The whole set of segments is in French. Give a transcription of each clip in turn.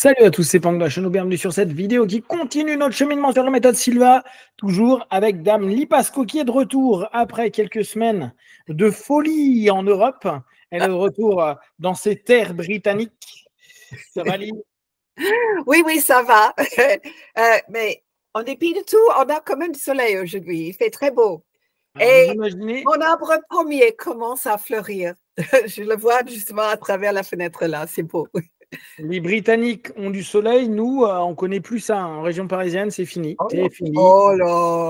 Salut à tous, c'est Pang de la chaîne, bienvenue sur cette vidéo qui continue notre cheminement sur la méthode Silva, toujours avec Dame Lipasco qui est de retour après quelques semaines de folie en Europe. Elle est de retour dans ses terres britanniques. Ça va, Li? Oui, oui, ça va. Mais en dépit de tout, on a quand même du soleil aujourd'hui. Il fait très beau. Alors, vous Et imaginez, mon arbre premier commence à fleurir. Je le vois justement à travers la fenêtre là. C'est beau. les Britanniques ont du soleil, nous, on connaît plus ça. En région parisienne, c'est fini. C'est fini. Oh là,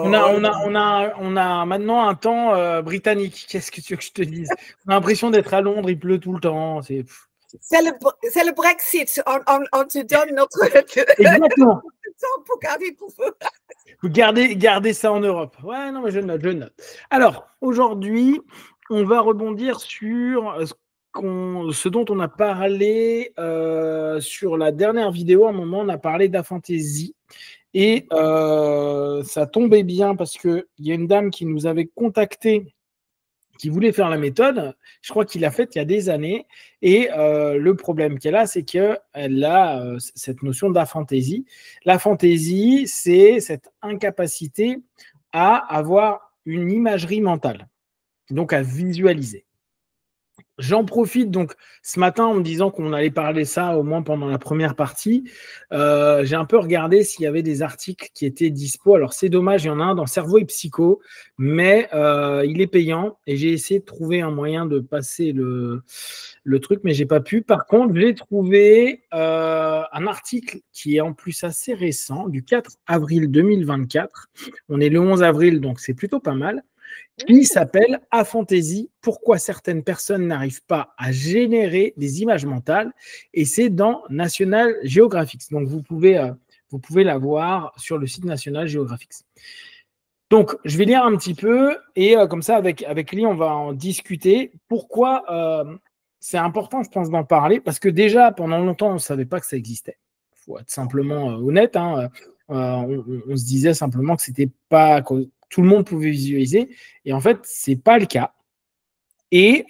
On a, oh on a, là. on a, on a maintenant un temps britannique. Qu'est-ce que tu veux que je te dise? On a l'impression d'être à Londres, il pleut tout le temps. C'est le Brexit. On te donne notre Exactement. temps pour garder pour vous. Vous gardez ça en Europe. Ouais, non, mais je note, je note. Alors, aujourd'hui, on va rebondir sur ce dont on a parlé sur la dernière vidéo. À un moment, on a parlé d'aphantasie. Et ça tombait bien parce qu'il y a une dame qui nous avait contacté qui voulait faire la méthode. Je crois qu'il l'a faite il y a des années. Et le problème qu'elle a, c'est qu'elle a cette notion d'aphantasie. L'aphantasie, c'est cette incapacité à avoir une imagerie mentale, donc à visualiser. J'en profite donc ce matin en me disant qu'on allait parler ça au moins pendant la première partie. J'ai un peu regardé s'il y avait des articles qui étaient dispo. Alors c'est dommage, il y en a un dans Cerveau et Psycho, mais il est payant et j'ai essayé de trouver un moyen de passer le truc, mais j'ai pas pu. Par contre, j'ai trouvé un article qui est en plus assez récent, du 4 avril 2024. On est le 11 avril, donc c'est plutôt pas mal, qui s'appelle Aphantasie, pourquoi certaines personnes n'arrivent pas à générer des images mentales, et c'est dans National Geographic. Donc vous pouvez la voir sur le site National Geographic. Donc je vais lire un petit peu et comme ça avec Lee on va en discuter. Pourquoi c'est important je pense d'en parler, parce que déjà pendant longtemps on ne savait pas que ça existait. Il faut être simplement honnête, hein. On se disait simplement que c'était pas que tout le monde pouvait visualiser, et en fait c'est pas le cas. Et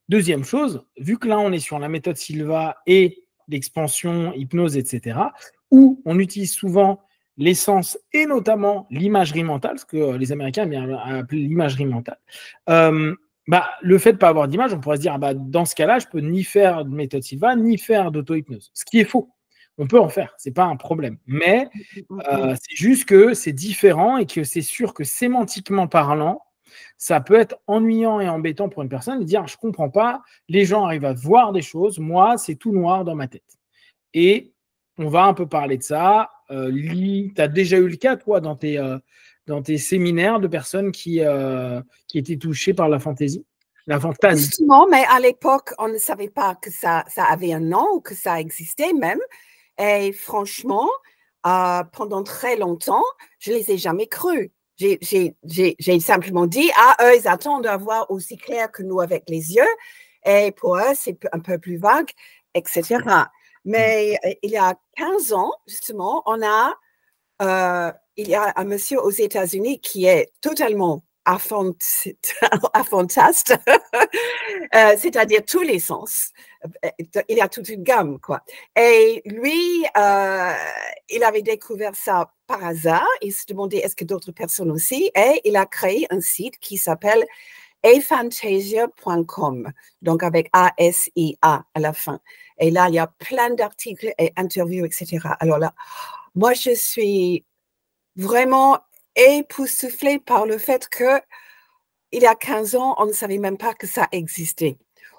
deuxième chose, vu que là on est sur la méthode Silva et l'expansion, hypnose, etc., où on utilise souvent l'essence et notamment l'imagerie mentale, ce que les Américains aiment bien appeler l'imagerie mentale, le fait de ne pas avoir d'image, on pourrait se dire, dans ce cas-là, je peux ni faire de méthode Silva, ni faire d'auto-hypnose. Ce qui est faux. On peut en faire, ce n'est pas un problème. Mais c'est juste que c'est différent et que c'est sûr que sémantiquement parlant, ça peut être ennuyant et embêtant pour une personne de dire, je ne comprends pas, les gens arrivent à voir des choses, moi, c'est tout noir dans ma tête. Et on va un peu parler de ça. Tu as déjà eu le cas, toi, dans tes séminaires de personnes qui étaient touchées par la fantaisie, la fantasie. Justement, mais à l'époque, on ne savait pas que ça avait un nom ou que ça existait même. Et franchement, pendant très longtemps, je ne les ai jamais crus. J'ai simplement dit, eux, ils attendent à voir aussi clair que nous avec les yeux. Et pour eux, c'est un peu plus vague, etc. Mais il y a 15 ans, justement, il y a un monsieur aux États-Unis qui est totalement aphantaste, c'est-à-dire tous les sens. Il y a toute une gamme, quoi. Et lui, il avait découvert ça par hasard. Il se demandait est-ce que d'autres personnes aussi. Et il a créé un site qui s'appelle aphantasia.com, donc avec A-S-I-A à la fin. Et là, il y a plein d'articles et interviews, etc. Alors là, moi, je suis vraiment époustouflée par le fait que il y a 15 ans, on ne savait même pas que ça existait.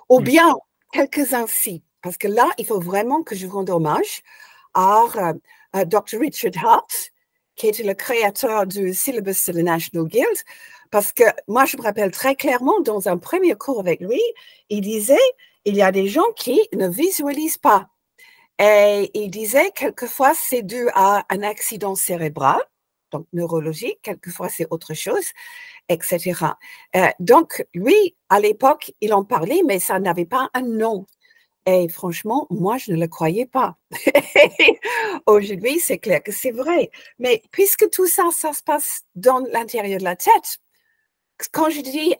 Ou bien, quelques-uns si. Parce que là, il faut vraiment que je rende hommage à Dr. Richard Hart, qui était le créateur du syllabus de la National Guild. Parce que moi, je me rappelle très clairement, dans un premier cours avec lui, il disait, il y a des gens qui ne visualisent pas. Et il disait, quelquefois, c'est dû à un accident cérébral, donc neurologique, quelquefois c'est autre chose, etc. Donc, lui, à l'époque, il en parlait, mais ça n'avait pas un nom. Et franchement, moi, je ne le croyais pas. Aujourd'hui, c'est clair que c'est vrai. Mais puisque tout ça, ça se passe dans l'intérieur de la tête, quand je dis,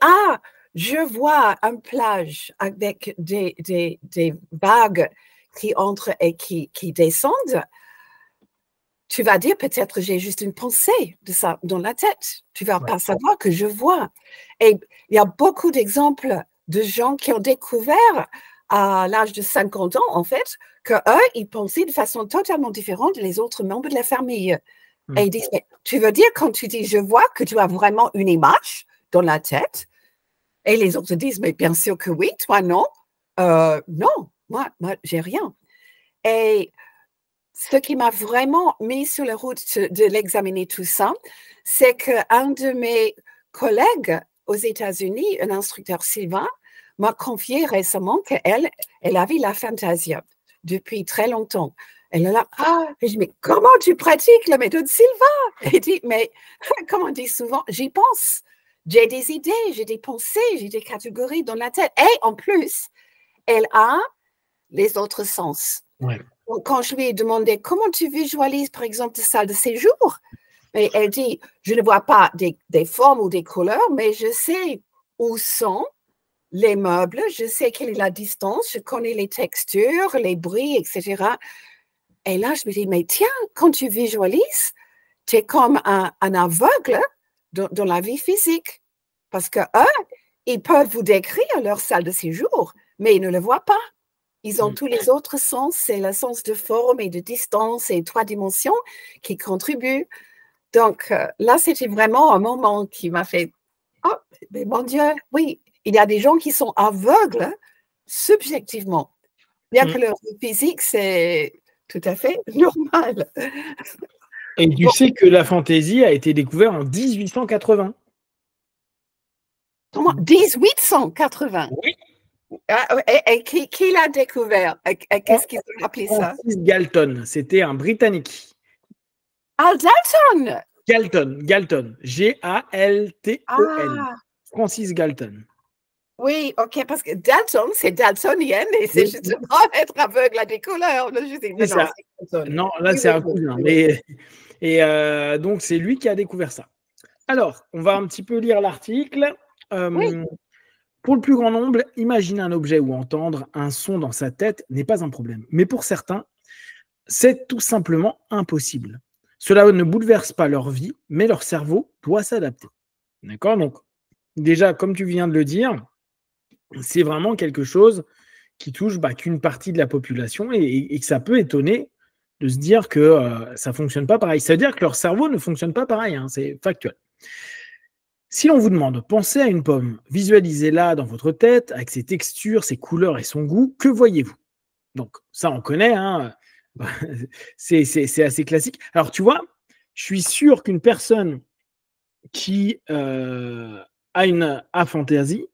je vois une plage avec des vagues qui entrent et qui descendent, tu vas dire peut-être j'ai juste une pensée de ça dans la tête. Tu vas pas savoir que je vois. Et il y a beaucoup d'exemples de gens qui ont découvert à l'âge de 50 ans, en fait, qu'eux, ils pensaient de façon totalement différente des autres membres de la famille. Et ils disent, mais tu veux dire quand tu dis je vois que tu as vraiment une image dans la tête? Et les autres disent, mais bien sûr que oui, toi non. Non, moi j'ai rien. Et ce qui m'a vraiment mis sur la route de l'examiner tout ça, c'est qu'un de mes collègues aux États-Unis, un instructeur Sylvain, m'a confié récemment qu'elle avait la fantasia depuis très longtemps. Elle est là, et je dis, mais comment tu pratiques la méthode Sylvain? Elle dit, mais comme on dit souvent, j'y pense. J'ai des idées, j'ai des pensées, j'ai des catégories dans la tête. Et en plus, elle a les autres sens. Ouais. Donc, quand je lui ai demandé comment tu visualises, par exemple, ta salle de séjour, et elle dit, je ne vois pas des formes ou des couleurs, mais je sais où sont les meubles, je sais quelle est la distance, je connais les textures, les bruits, etc. Et là, je me dis, mais tiens, quand tu visualises, tu es comme un aveugle dans la vie physique. Parce qu'eux, ils peuvent vous décrire leur salle de séjour, mais ils ne le voient pas. Ils ont tous les autres sens, c'est le sens de forme et de distance et 3 dimensions qui contribuent. Donc là, c'était vraiment un moment qui m'a fait « Oh, mais mon Dieu, oui, il y a des gens qui sont aveugles subjectivement. Bien que leur physique, c'est tout à fait normal. » Et tu sais que la fantaisie a été découverte en 1880. Comment? 1880? Oui. Et qui l'a découvert? Qu'est-ce qu'ils ont appelé ça? Francis Galton, c'était un Britannique. Al Dalton! Galton, G-A-L-T-O-N. Francis Galton. Oui, ok, parce que Dalton, c'est daltonien et c'est justement être aveugle à des couleurs. C'est ça. Non, là, c'est un cousin. Donc, c'est lui qui a découvert ça. Alors, on va un petit peu lire l'article. Pour le plus grand nombre, imaginer un objet ou entendre un son dans sa tête n'est pas un problème. Mais pour certains, c'est tout simplement impossible. Cela ne bouleverse pas leur vie, mais leur cerveau doit s'adapter. D'accord? Donc, déjà, comme tu viens de le dire, c'est vraiment quelque chose qui touche qu'une partie de la population et que ça peut étonner de se dire que ça ne fonctionne pas pareil. Ça veut dire que leur cerveau ne fonctionne pas pareil, hein, c'est factuel. Si l'on vous demande, pensez à une pomme, visualisez-la dans votre tête avec ses textures, ses couleurs et son goût, que voyez-vous? Donc ça, on connaît, hein, c'est assez classique. Alors tu vois, je suis sûr qu'une personne qui a une aphantasie,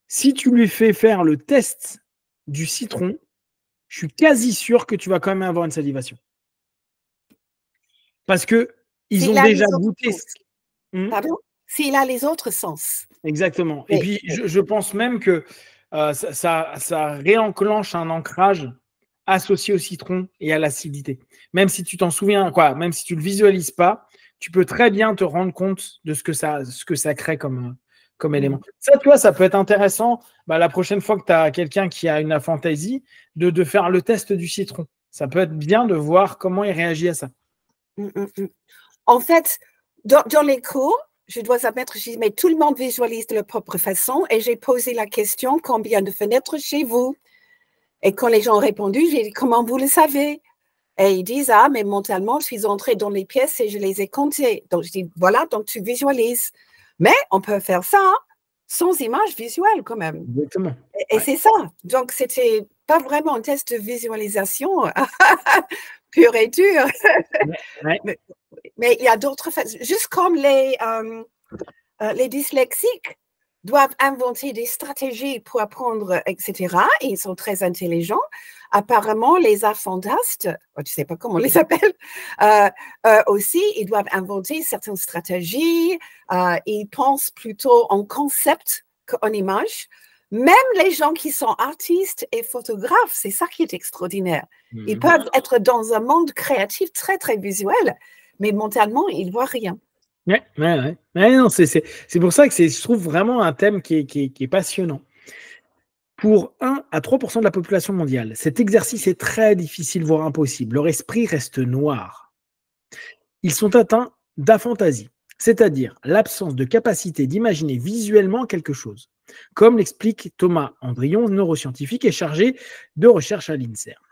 si tu lui fais faire le test du citron, je suis quasi sûr que tu vas quand même avoir une salivation. Parce qu'ils ont déjà goûté. Pardon? S'il a les autres sens. Exactement. Et puis, je pense même que ça réenclenche un ancrage associé au citron et à l'acidité. Même si tu t'en souviens, même si tu ne le visualises pas, tu peux très bien te rendre compte de ce que ça crée comme élément. Ça, tu vois, ça peut être intéressant la prochaine fois que tu as quelqu'un qui a une aphantasie, de faire le test du citron. Ça peut être bien de voir comment il réagit à ça. En fait, dans les cours, je dois admettre, je dis, mais tout le monde visualise de leur propre façon et j'ai posé la question, combien de fenêtres chez vous? Et quand les gens ont répondu, j'ai dit, comment vous le savez? Et ils disent, mais mentalement, je suis entrée dans les pièces et je les ai comptées. Donc, je dis, voilà, donc tu visualises. Mais on peut faire ça sans image visuelle quand même. Exactement. Et c'est ça. Donc, c'était pas vraiment un test de visualisation pur et dur. Mais il y a d'autres façons. Juste comme les dyslexiques doivent inventer des stratégies pour apprendre, etc. Et ils sont très intelligents. Apparemment, les aphantastes, je ne sais pas comment on les appelle, aussi, ils doivent inventer certaines stratégies. Ils pensent plutôt en concept qu'en image. Même les gens qui sont artistes et photographes, c'est ça qui est extraordinaire. Ils peuvent être dans un monde créatif très, très visuel, mais mentalement, ils ne voient rien. Ouais, non, c'est pour ça que je trouve vraiment un thème qui est passionnant. pour 1 à 3% de la population mondiale. Cet exercice est très difficile, voire impossible. Leur esprit reste noir. Ils sont atteints d'aphantasie, c'est-à-dire l'absence de capacité d'imaginer visuellement quelque chose, comme l'explique Thomas Andrion, neuroscientifique et chargé de recherche à l'INSERM.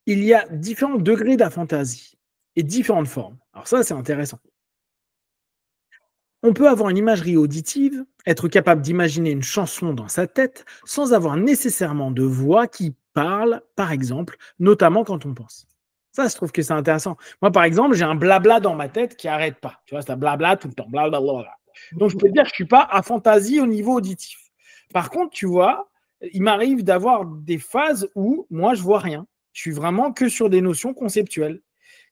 Il y a différents degrés d'aphantasie et différentes formes. Alors ça, c'est intéressant. On peut avoir une imagerie auditive, être capable d'imaginer une chanson dans sa tête sans avoir nécessairement de voix qui parle, par exemple, notamment quand on pense. Ça, je trouve que c'est intéressant. Moi, par exemple, j'ai un blabla dans ma tête qui n'arrête pas. Tu vois, c'est un blabla tout le temps. Blablabla. Donc, je peux te dire que je ne suis pas à fantasie au niveau auditif. Par contre, tu vois, il m'arrive d'avoir des phases où moi, je ne vois rien. Je suis vraiment que sur des notions conceptuelles.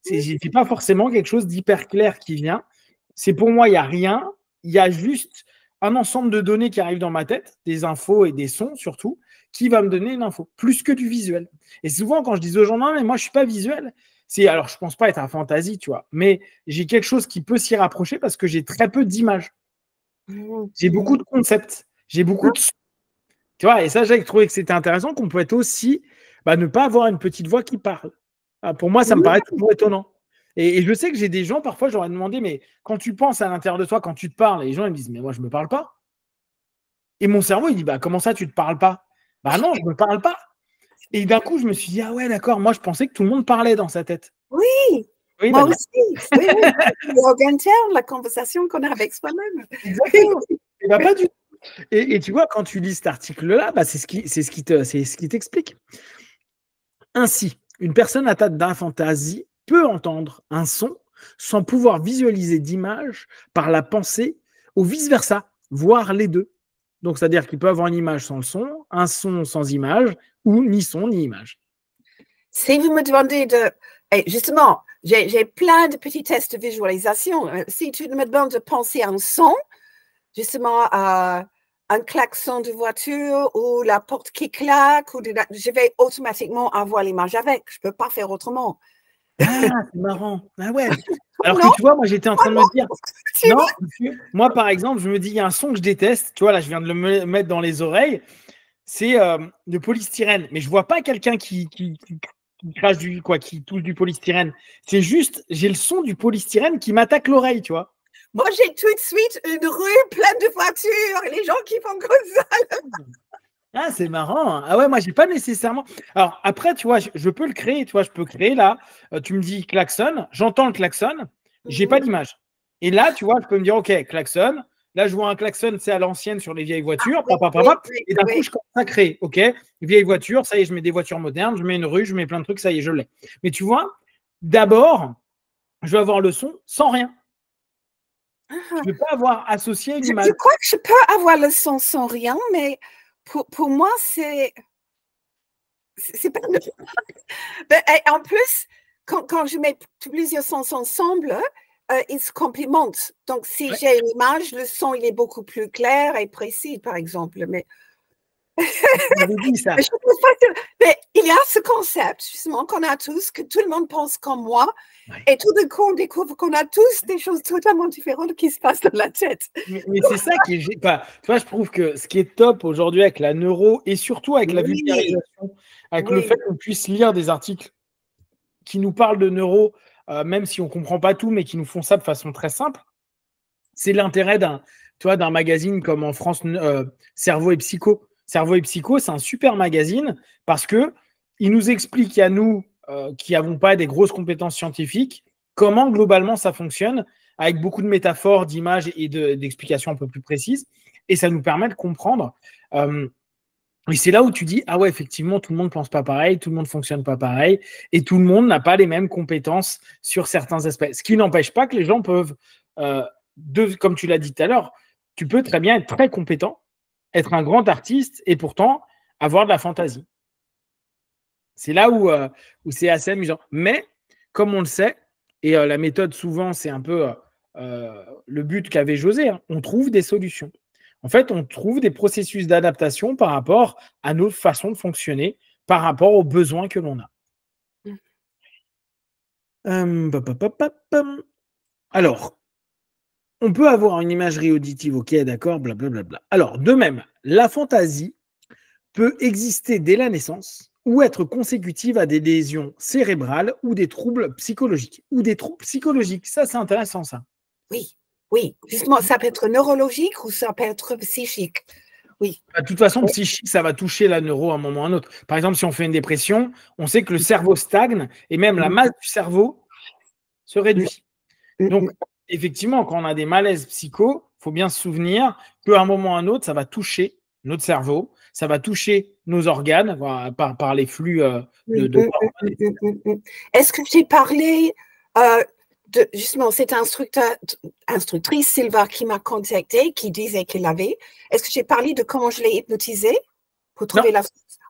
C'est pas forcément quelque chose d'hyper clair qui vient. C'est pour moi, il n'y a rien. Il y a juste un ensemble de données qui arrivent dans ma tête, des infos et des sons surtout, qui va me donner une info, plus que du visuel. Et souvent, quand je dis aux gens, non, mais moi, je ne suis pas visuel, alors, je ne pense pas être à fantaisie, tu vois, mais j'ai quelque chose qui peut s'y rapprocher parce que j'ai très peu d'images. J'ai beaucoup de concepts, j'ai beaucoup de sons. Tu vois, et ça, j'ai trouvé que c'était intéressant qu'on peut être aussi, ne pas avoir une petite voix qui parle. Pour moi, ça me paraît toujours étonnant. Et je sais que j'ai des gens, parfois, j'aurais demandé, mais quand tu penses à l'intérieur de toi, quand tu te parles, les gens ils me disent, mais moi, je ne me parle pas. Et mon cerveau, il dit, comment ça, tu ne te parles pas? Non, je ne me parle pas. Et d'un coup, je me suis dit, ah ouais, d'accord, moi, je pensais que tout le monde parlait dans sa tête. Oui, Oui, moi aussi. Oui, oui. L'organe interne, la conversation qu'on a avec soi-même. Exactement. Et pas du tout. Et tu vois, quand tu lis cet article-là, c'est ce qui t'explique. Ainsi, une personne atteinte d'aphantasie peut entendre un son sans pouvoir visualiser d'image par la pensée ou vice-versa, voire les deux. Donc, c'est-à-dire qu'il peut avoir une image sans le son, un son sans image, ou ni son ni image. Si vous me demandez de... Justement, j'ai plein de petits tests de visualisation. Si tu me demandes de penser à un son, justement à un klaxon de voiture ou la porte qui claque, je vais automatiquement avoir l'image avec. Je ne peux pas faire autrement. Ah, c'est marrant. Ah ouais. Alors que tu vois, moi, j'étais en train de me dire, non, moi, par exemple, je me dis, il y a un son que je déteste. Tu vois, là, je viens de le mettre dans les oreilles. C'est le polystyrène. Mais je vois pas quelqu'un qui crache qui touche du polystyrène. C'est juste, j'ai le son du polystyrène qui m'attaque l'oreille, tu vois. Moi, j'ai tout de suite une rue pleine de voitures et les gens qui font comme ça. Ah, c'est marrant. Ah ouais, moi, j'ai pas nécessairement. Alors, après, tu vois, je peux le créer. Tu vois, je peux créer là. Tu me dis klaxon, j'entends le klaxon, j'ai pas d'image. Et là, tu vois, je peux me dire, OK, klaxon. Là, je vois un klaxon, c'est à l'ancienne sur les vieilles voitures. Et d'un coup, je commence à créer. OK, vieille voiture, ça y est, je mets des voitures modernes, je mets une rue, je mets plein de trucs, ça y est, je l'ai. Mais tu vois, d'abord, je vais avoir le son sans rien. Je ne vais pas avoir associé une image. Je crois que je peux avoir le son sans rien, mais pour moi, c'est pas... En plus, quand je mets plusieurs sons ensemble, ils se complémentent. Donc, si j'ai une image, le son il est beaucoup plus clair et précis, par exemple. Mais dit ça. Mais il y a ce concept, justement, qu'on a tous, que tout le monde pense comme moi. Ouais. Et tout d'un coup, on découvre qu'on a tous des choses totalement différentes qui se passent dans la tête. Mais c'est ça qui est... tu vois, je trouve que ce qui est top aujourd'hui avec la neuro et surtout avec la vulgarisation, avec le fait qu'on puisse lire des articles qui nous parlent de neuro, même si on ne comprend pas tout, mais qui nous font ça de façon très simple, c'est l'intérêt d'un magazine comme en France, Cerveau et Psycho. Cerveau et Psycho, c'est un super magazine parce qu'il nous explique à nous qui n'avons pas des grosses compétences scientifiques comment globalement ça fonctionne avec beaucoup de métaphores, d'images et d'explications un peu plus précises. Et ça nous permet de comprendre. Et c'est là où tu dis, ah ouais, effectivement, tout le monde ne pense pas pareil, tout le monde ne fonctionne pas pareil et tout le monde n'a pas les mêmes compétences sur certains aspects. Ce qui n'empêche pas que les gens peuvent, comme tu l'as dit tout à l'heure, tu peux très bien être très compétent, être un grand artiste et pourtant avoir de la fantaisie. C'est là où c'est assez amusant. Mais, comme on le sait, et la méthode souvent, c'est un peu le but qu'avait José, hein, on trouve des solutions. En fait, on trouve des processus d'adaptation par rapport à notre façon de fonctionner, par rapport aux besoins que l'on a. Alors, on peut avoir une imagerie auditive, ok, d'accord, blablabla. Alors, de même, la fantaisie peut exister dès la naissance ou être consécutive à des lésions cérébrales ou des troubles psychologiques. Ça, c'est intéressant, ça. Oui, oui. Justement, ça peut être neurologique ou ça peut être psychique. Oui. De toute façon, psychique, ça va toucher la neuro à un moment ou à un autre. Par exemple, si on fait une dépression, on sait que le cerveau stagne et même la masse du cerveau se réduit. Donc, effectivement, quand on a des malaises psycho, il faut bien se souvenir qu'à un moment ou à un autre, ça va toucher notre cerveau, ça va toucher nos organes par les flux de Est-ce que j'ai parlé de justement cette instructrice, Sylva, qui m'a contactée, qui disait qu'elle avait. Est-ce que j'ai parlé de comment je l'ai hypnotisée pour trouver la.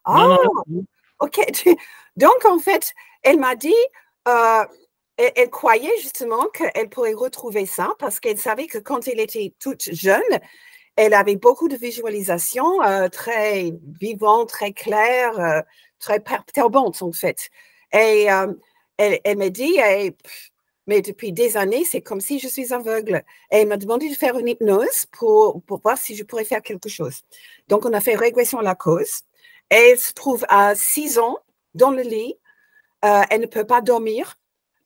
Ah, non. Ok. Donc, en fait, elle m'a dit, elle croyait justement qu'elle pourrait retrouver ça parce qu'elle savait que quand elle était toute jeune, elle avait beaucoup de visualisations très vivantes, très claires, très perturbantes, en fait. Et elle m'a dit, mais depuis des années, c'est comme si je suis aveugle. Et elle m'a demandé de faire une hypnose pour voir si je pourrais faire quelque chose. Donc, on a fait régression à la cause. Et elle se trouve à 6 ans dans le lit. Elle ne peut pas dormir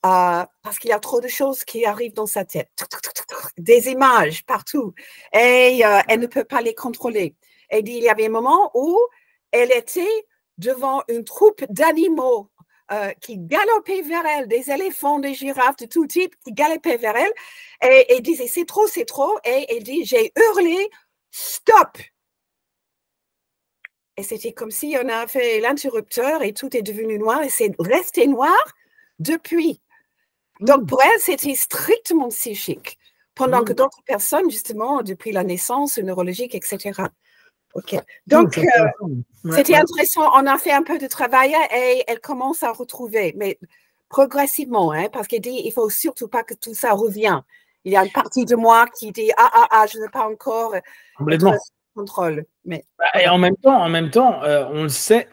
parce qu'il y a trop de choses qui arrivent dans sa tête. Des images partout. Et elle ne peut pas les contrôler. Elle dit, il y avait un moment où elle était devant une troupe d'animaux qui galopaient vers elle, des éléphants, des girafes, de tout type, qui galopaient vers elle. Et elle disait, c'est trop, c'est trop. Et elle dit, j'ai hurlé, stop! Et c'était comme si on a fait l'interrupteur et tout est devenu noir et c'est resté noir depuis. Donc, pour elle, c'était strictement psychique. Pendant que d'autres personnes, justement, depuis la naissance, neurologique, etc. OK. Donc, c'était intéressant. On a fait un peu de travail et elle commence à retrouver, mais progressivement, hein, parce qu'elle dit, il ne faut surtout pas que tout ça revienne. Il y a une partie de moi qui dit, je ne veux pas encore être sous contrôle. Mais, et en même temps, on le sait.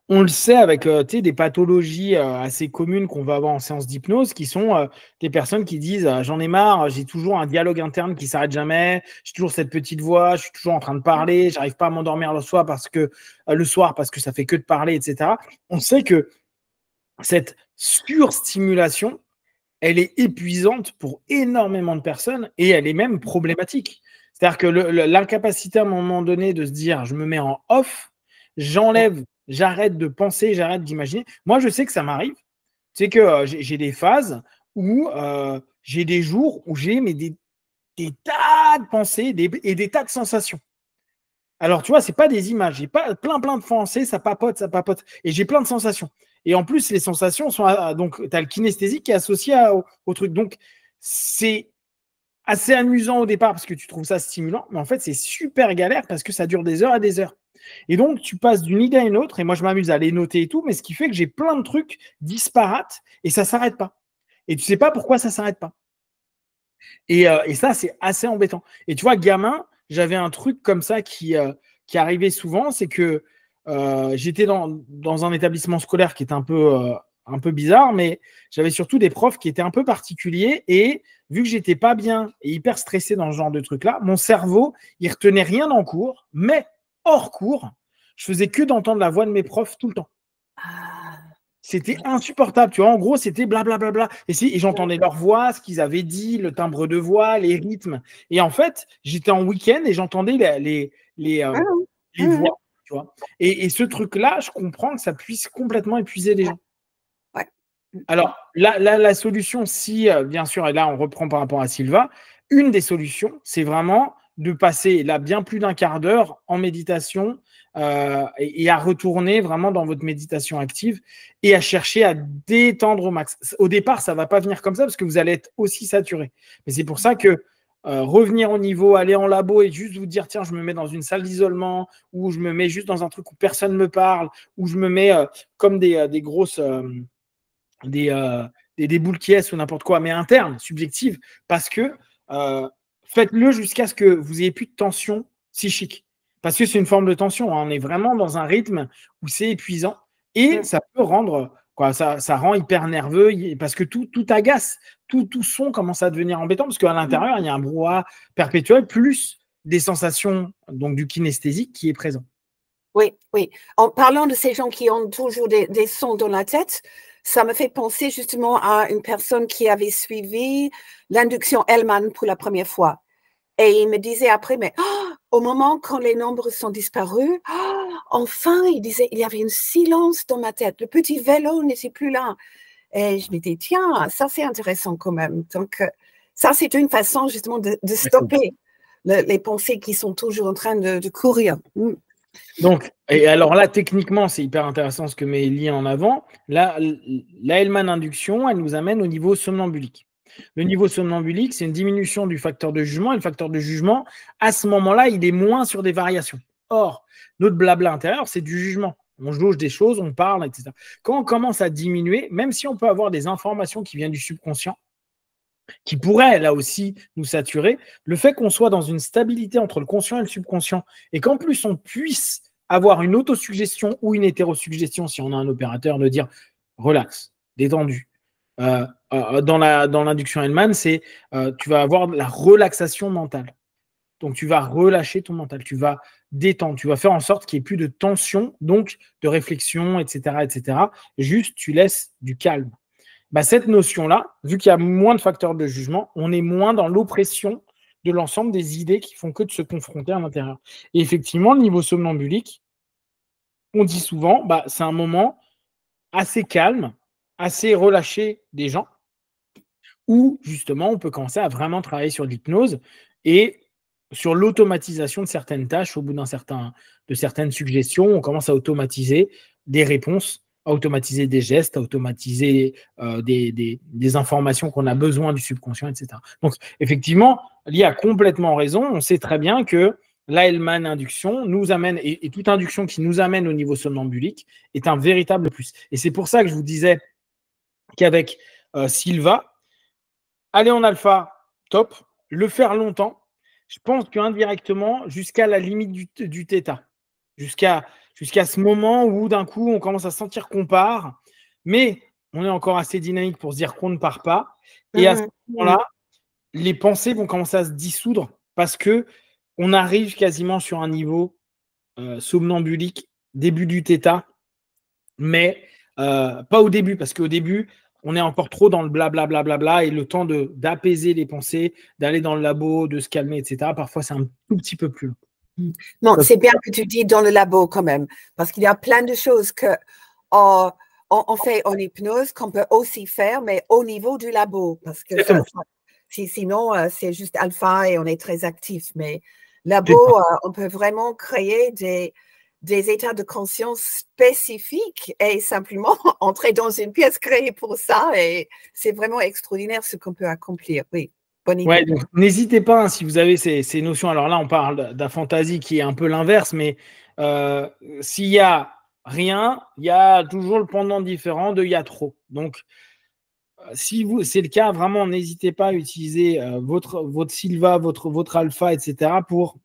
On le sait avec des pathologies assez communes qu'on va avoir en séance d'hypnose, qui sont des personnes qui disent j'en ai marre, j'ai toujours un dialogue interne qui s'arrête jamais, j'ai toujours cette petite voix, je suis toujours en train de parler, j'arrive pas à m'endormir le soir parce que ça fait que de parler, etc. On sait que cette surstimulation, elle est épuisante pour énormément de personnes et elle est même problématique. C'est-à-dire que l'incapacité à un moment donné de se dire je me mets en off, j'arrête de penser, j'arrête d'imaginer. Moi, je sais que ça m'arrive. C'est que j'ai des phases où j'ai des jours où j'ai des tas de pensées et des tas de sensations. Alors, tu vois, c'est pas des images. J'ai pas plein de pensées, ça papote. Et j'ai plein de sensations. Et en plus, les sensations sont. Donc, tu as le kinesthésique qui est associé au truc. Donc, c'est assez amusant au départ parce que tu trouves ça stimulant. Mais en fait, c'est super galère parce que ça dure des heures et des heures. Et donc, tu passes d'une idée à une autre. Et moi, je m'amuse à les noter et tout. Mais ce qui fait que j'ai plein de trucs disparates et ça ne s'arrête pas. Et tu ne sais pas pourquoi ça ne s'arrête pas. Et ça, c'est assez embêtant. Et tu vois, gamin, j'avais un truc comme ça qui arrivait souvent, c'est que j'étais dans un établissement scolaire qui était un peu bizarre, mais j'avais surtout des profs qui étaient un peu particuliers. Et vu que j'étais pas bien et hyper stressé dans ce genre de truc-là, mon cerveau, il retenait rien en cours, mais hors cours, je faisais que d'entendre la voix de mes profs tout le temps. C'était insupportable, tu vois. En gros, c'était blablabla. Et j'entendais leur voix, ce qu'ils avaient dit, le timbre de voix, les rythmes. Et en fait, j'étais en week-end et j'entendais les voix, tu vois. Et ce truc-là, je comprends que ça puisse complètement épuiser les gens. Ouais. Alors, la solution, si, bien sûr, et là, on reprend par rapport à Sylva, une des solutions, c'est vraiment de passer là bien plus d'un quart d'heure en méditation et à retourner vraiment dans votre méditation active et à chercher à détendre au max. Au départ, ça ne va pas venir comme ça parce que vous allez être aussi saturé. Mais c'est pour ça que revenir au niveau, aller en labo et juste vous dire tiens, je me mets dans une salle d'isolement ou je me mets juste dans un truc où personne ne me parle ou je me mets comme des grosses… des boules qui est ou n'importe quoi, mais internes, subjectives, parce que faites-le jusqu'à ce que vous ayez plus de tension psychique. Parce que c'est une forme de tension. Hein. On est vraiment dans un rythme où c'est épuisant et ça peut rendre, ça rend hyper nerveux parce que tout agace. Tout son commence à devenir embêtant parce qu'à l'intérieur, il y a un brouhaha perpétuel plus des sensations donc du kinesthésique qui est présent. Oui, oui. En parlant de ces gens qui ont toujours des sons dans la tête, ça me fait penser justement à une personne qui avait suivi l'induction Hellman pour la première fois. Et il me disait après, mais au moment quand les nombres sont disparus, enfin, il disait, il y avait un silence dans ma tête. Le petit vélo n'était plus là. Et je me dis, tiens, ça c'est intéressant quand même. Donc, ça c'est une façon justement de stopper les pensées qui sont toujours en train de courir. Donc, et alors là, techniquement, c'est hyper intéressant ce que met Elie en avant. Là, la Hellman induction, elle nous amène au niveau somnambulique. Le niveau somnambulique, c'est une diminution du facteur de jugement. Et le facteur de jugement, à ce moment-là, il est moins sur des variations. Or, notre blabla intérieur, c'est du jugement. On jauge des choses, on parle, etc. Quand on commence à diminuer, même si on peut avoir des informations qui viennent du subconscient, qui pourraient là aussi nous saturer, le fait qu'on soit dans une stabilité entre le conscient et le subconscient, et qu'en plus on puisse avoir une autosuggestion ou une hétérosuggestion, si on a un opérateur, de dire relax, détendu. Dans l'induction Hellman, c'est tu vas avoir la relaxation mentale. Donc tu vas relâcher ton mental, tu vas détendre, tu vas faire en sorte qu'il n'y ait plus de tension, donc de réflexion, etc., etc. Juste, tu laisses du calme. Bah, cette notion-là, vu qu'il y a moins de facteurs de jugement, on est moins dans l'oppression de l'ensemble des idées qui font que de se confronter à l'intérieur. Et effectivement, le niveau somnambulique, on dit souvent, bah, c'est un moment assez calme, assez relâché des gens, où justement on peut commencer à vraiment travailler sur l'hypnose et sur l'automatisation de certaines tâches. Au bout de certaines suggestions, on commence à automatiser des réponses, à automatiser des gestes, à automatiser des informations qu'on a besoin du subconscient, etc. Donc effectivement, Lee a complètement raison. On sait très bien que la Hellman induction nous amène, et toute induction qui nous amène au niveau somnambulique est un véritable plus. Et c'est pour ça que je vous disais qu'avec Silva, aller en alpha, top. Le faire longtemps, je pense qu'indirectement, jusqu'à la limite du θ. Jusqu'à ce moment où d'un coup, on commence à sentir qu'on part, mais on est encore assez dynamique pour se dire qu'on ne part pas. Et à ce moment-là, les pensées vont commencer à se dissoudre parce que on arrive quasiment sur un niveau somnambulique, début du θ, mais pas au début, parce qu'au début, on est encore trop dans le blablabla bla, bla, bla, et le temps d'apaiser les pensées, d'aller dans le labo, de se calmer, etc. Parfois, c'est un tout petit peu plus long. Non, c'est bien que tu dis dans le labo quand même, parce qu'il y a plein de choses que on fait en hypnose qu'on peut aussi faire, mais au niveau du labo, parce que sinon, c'est juste alpha et on est très actif. Mais labo, on peut vraiment créer des états de conscience spécifiques et simplement entrer dans une pièce créée pour ça. Et c'est vraiment extraordinaire ce qu'on peut accomplir. Oui, bonne idée. Ouais, n'hésitez pas, hein, si vous avez ces notions. Alors là, on parle de la fantaisie qui est un peu l'inverse, mais s'il y a rien, il y a toujours le pendant différent de il y a trop. Donc, si c'est le cas, vraiment, n'hésitez pas à utiliser votre Silva, votre alpha, etc. pour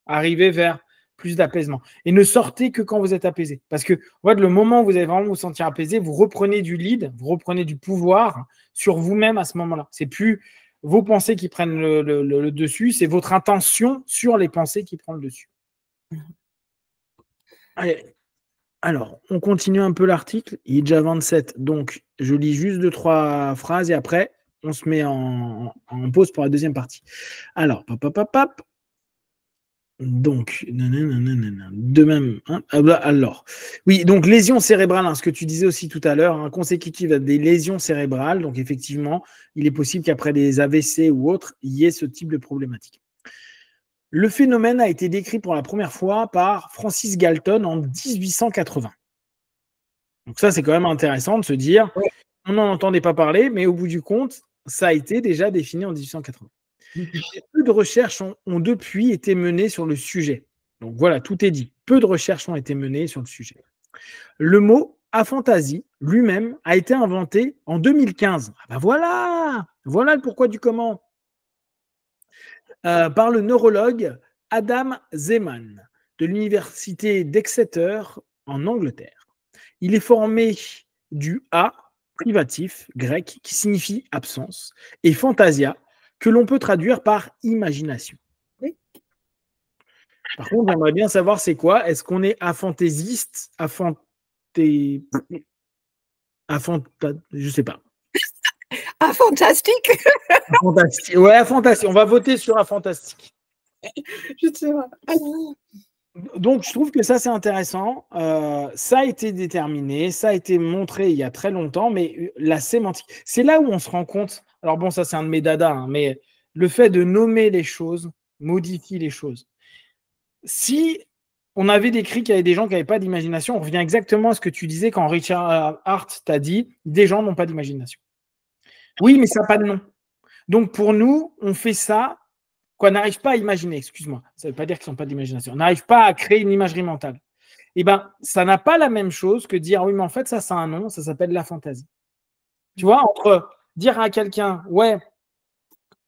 arriver vers plus d'apaisement. Et ne sortez que quand vous êtes apaisé. Parce que en fait, le moment où vous allez vraiment vous sentir apaisé, vous reprenez du lead, vous reprenez du pouvoir sur vous-même à ce moment-là. C'est plus vos pensées qui prennent le dessus, c'est votre intention sur les pensées qui prend le dessus. Allez. Alors, on continue un peu l'article. Il est déjà 27, donc je lis juste 2-3 phrases et après, on se met en pause pour la deuxième partie. Alors, donc, de même, hein, alors, oui, donc lésions cérébrales, hein, ce que tu disais aussi tout à l'heure, hein, consécutive à des lésions cérébrales, donc effectivement, il est possible qu'après des AVC ou autres, il y ait ce type de problématique. Le phénomène a été décrit pour la première fois par Francis Galton en 1880. Donc ça, c'est quand même intéressant de se dire, on n'en entendait pas parler, mais au bout du compte, ça a été déjà défini en 1880. Peu de recherches ont depuis été menées sur le sujet. Donc voilà, tout est dit. Peu de recherches ont été menées sur le sujet. Le mot aphantasie lui-même a été inventé en 2015. Ah ben voilà le pourquoi du comment. Par le neurologue Adam Zeman de l'université d'Exeter en Angleterre. Il est formé du A privatif grec qui signifie absence et fantasia que l'on peut traduire par imagination. Oui. Par contre, j'aimerais bien savoir c'est quoi. Est-ce qu'on est afantaisiste, je sais pas. Ah, fantastique. Fantastique. Ouais, fantastique. On va voter sur un fantastique. Je sais pas. Donc, je trouve que ça, c'est intéressant. Ça a été déterminé, ça a été montré il y a très longtemps, mais la sémantique, c'est là où on se rend compte. Alors bon, ça, c'est un de mes dadas, hein, mais le fait de nommer les choses modifie les choses. Si on avait décrit qu'il y avait des gens qui n'avaient pas d'imagination, on revient exactement à ce que tu disais quand Richard Hart t'a dit, des gens n'ont pas d'imagination. Oui, mais ça n'a pas de nom. Donc, pour nous, on fait ça, qu'on n'arrive pas à imaginer, excuse-moi, ça ne veut pas dire qu'ils n'ont pas d'imagination, on n'arrive pas à créer une imagerie mentale. Eh bien, ça n'a pas la même chose que dire, oui, mais en fait, ça a un nom, ça s'appelle la fantaisie. Tu vois, entre dire à quelqu'un, ouais,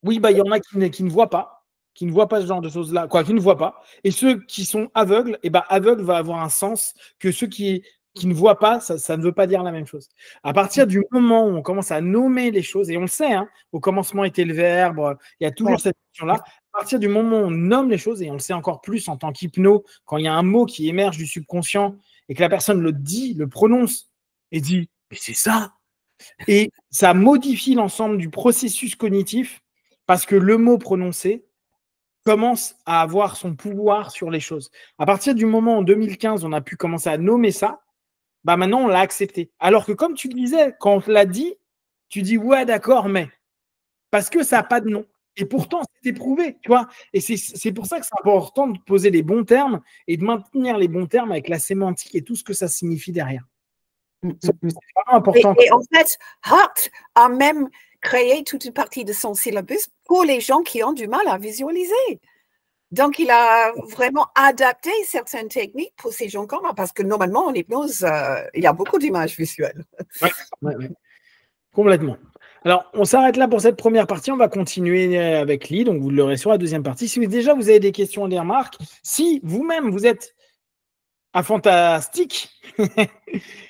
oui, bah, il y en a qui ne voient pas, ce genre de choses-là, qui ne voient pas, et ceux qui sont aveugles, eh ben, aveugle va avoir un sens que ceux qui ne voient pas, ça ne veut pas dire la même chose. À partir du moment où on commence à nommer les choses, et on le sait, hein, au commencement était le verbe, il y a toujours cette question-là, à partir du moment où on nomme les choses, et on le sait encore plus en tant qu'hypno, quand il y a un mot qui émerge du subconscient, et que la personne le dit, le prononce, et dit, mais c'est ça, et ça modifie l'ensemble du processus cognitif, parce que le mot prononcé commence à avoir son pouvoir sur les choses. À partir du moment où en 2015, on a pu commencer à nommer ça, bah maintenant, on l'a accepté. Alors que comme tu le disais, quand on te l'a dit, tu dis ouais, d'accord, mais parce que ça n'a pas de nom. Et pourtant, c'est éprouvé, tu vois. Et c'est pour ça que c'est important de poser les bons termes et de maintenir les bons termes avec la sémantique et tout ce que ça signifie derrière. C'est vraiment important. Et en fait, Hart a même créé toute une partie de son syllabus pour les gens qui ont du mal à visualiser. Donc, il a vraiment adapté certaines techniques pour ces gens comme moi, parce que normalement, en hypnose, il y a beaucoup d'images visuelles. Ouais. Complètement. Alors, on s'arrête là pour cette première partie. On va continuer avec Lee. Donc, vous l'aurez sur la deuxième partie. Si déjà vous avez des questions, des remarques, si vous-même vous êtes un fantastique,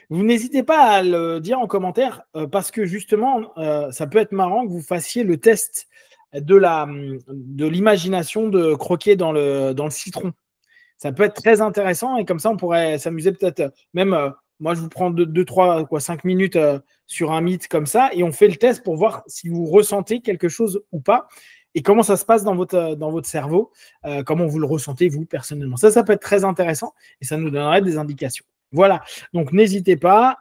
vous n'hésitez pas à le dire en commentaire parce que justement, ça peut être marrant que vous fassiez le test de l'imagination de croquer dans le citron. Ça peut être très intéressant et comme ça, on pourrait s'amuser peut-être même. Moi, je vous prends 5 minutes sur un mythe comme ça et on fait le test pour voir si vous ressentez quelque chose ou pas et comment ça se passe dans votre cerveau, comment vous le ressentez, vous, personnellement. Ça peut être très intéressant et ça nous donnerait des indications. Voilà, donc n'hésitez pas,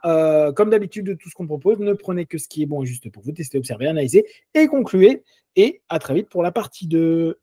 comme d'habitude de tout ce qu'on propose, ne prenez que ce qui est bon et juste pour vous, testez, observez, analysez et concluez. Et à très vite pour la partie 2.